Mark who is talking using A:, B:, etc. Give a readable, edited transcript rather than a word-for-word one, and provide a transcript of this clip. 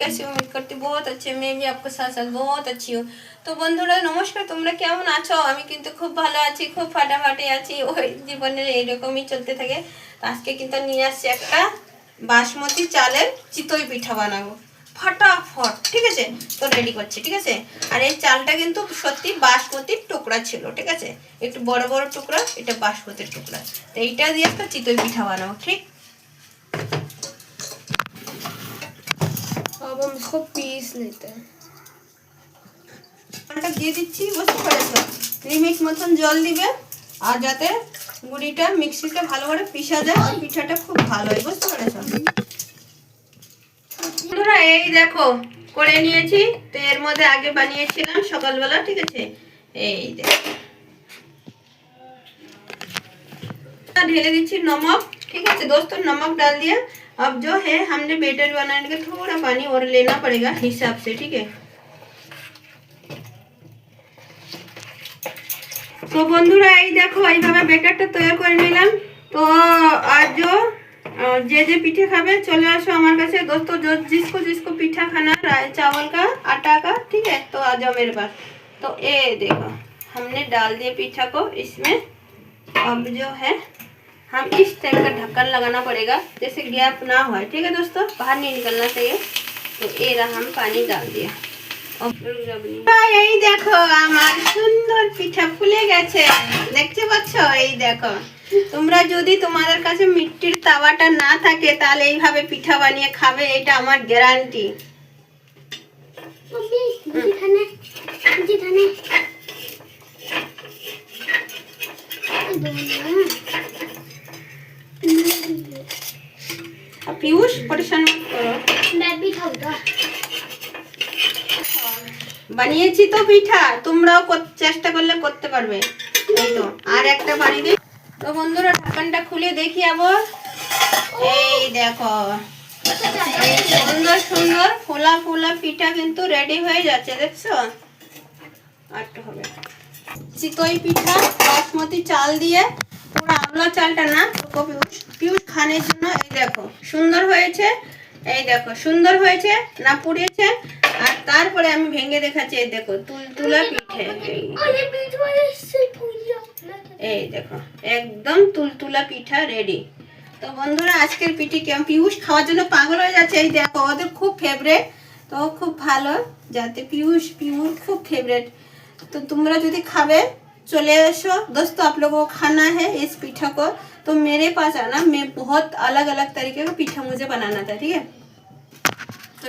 A: कैसे उम्मीद करती बहुत अच्छे, मैं भी आपके साथ साथ बहुत अच्छी हूँ। তো বন্ধুরা নমস্কার, তোমরা কেমন আছো? আমি কিন্তু খুব ভালো আছি, খুব ফাটাফাটি আছি। ওই জীবনের এইরকমই চলতে থাকে। তো আজকে কিন্তু নিয়ে আসছি একটা বাসমতি চালের চিতই পিঠা বানাবো ফটাফট, ঠিক আছে? তো রেডি করছি, ঠিক আছে? আর এই চালটা কিন্তু সত্যি বাসমতির টুকরা ছিল, ঠিক আছে? একটু বড় বড় টুকরা, এটা বাসমতির টুকরা। তো এইটা দিয়ে একটা চিতই পিঠা বানাবো, ঠিক?
B: अब हम इसको पीस लेते हैं।
A: জলটা দিয়ে দিচ্ছি, বুঝতে পেরেছো? লিমিট মতন জল দিবে, আর যাতে গুঁড়িটা মিক্সিতে ভালো করে পিষা যায় আর পিঠাটা খুব ভালো হয়, বুঝতে পেরেছো? বন্ধুরা এই দেখো করে নিয়েছি। তো এর মধ্যে আগে বানিয়েছিলাম সকালবেলা, ঠিক আছে? এই দেখো ढेले दीजिए नमक, ठीक है दोस्तों। नमक डाल दिया। अब जो है हमने बेटर बनाने का थोड़ा पानी और लेना पड़ेगा हिसाब से, ठीक है? तो বন্ধুরা এই দেখো এইভাবে বেটারটা তৈরি করে নিলাম। তো आज जो जे पीठे खावे चले आसो हमारे काছে दोस्तों। जो जिसको जिसको पीठा खाना चावल का आटा का, ठीक है? तो आ जाओ मेरे पास। तो ये देखो हमने डाल दिया पीठा को इसमें। अब जो है हम इस टाइप का ढक्कन लगाना पड़ेगा जैसे गैप ना हो, ठीक है दोस्तों? बाहर नहीं निकलना चाहिए। तो ये रहा, हम पानी डाल दिया। এই দেখো আমার সুন্দর পিঠা ফুলে গেছে, দেখতে পাচ্ছ? এই দেখো, তোমরা যদি তোমাদের কাছে মিট্টির তাওয়াটা না থাকে তাহলে এইভাবে পিঠা বানিয়ে খাবে, এটা আমার গ্যারান্টি। पीयूष परेशान मत करो,
B: मैं भी खाऊंगा।
A: বানিয়েছি তো পিঠা, তোমরাও চেষ্টা করলে করতে পারবে। এই তো আর একটা বানিয়ে দিই। তো বন্ধুরা ঢাকনটা খুলে দেখি আবার। এই দেখো সুন্দর সুন্দর ফোলা ফোলা পিঠা কিন্তু রেডি হয়ে যাচ্ছে, দেখছো? আরটা হবে চিতই পিঠা বাসমতি চাল দিয়ে, পুরো আমলা চালটা না, পিউষ পিউষ খানের জন্য। এই দেখো সুন্দর হয়েছে, এই দেখো সুন্দর হয়েছে না পুড়িয়েছে? আর তারপরে আমি ভেঙে দেখাচ্ছি। এই দেখো তুলতুলা পিঠে, এই দেখো একদম তুলতুলা পিঠা রেডি। তো বন্ধুরা আজকের পিঠে কেমন? পিউষ খাওয়ার জন্য পাগল হয়ে যাচ্ছে। এই দেখো ওদের খুব ফেভারেট, তো খুব ভালো, যাতে পিউষ খুব फेवरेट। तो तुमरा यदि खावे चले आसो दोस्तों। आप लोगों को खाना है इस पीठा को तो मेरे पास आना, मैं बहुत अलग अलग तरीके का पीठा मुझे बनाना था, ठीक है? तो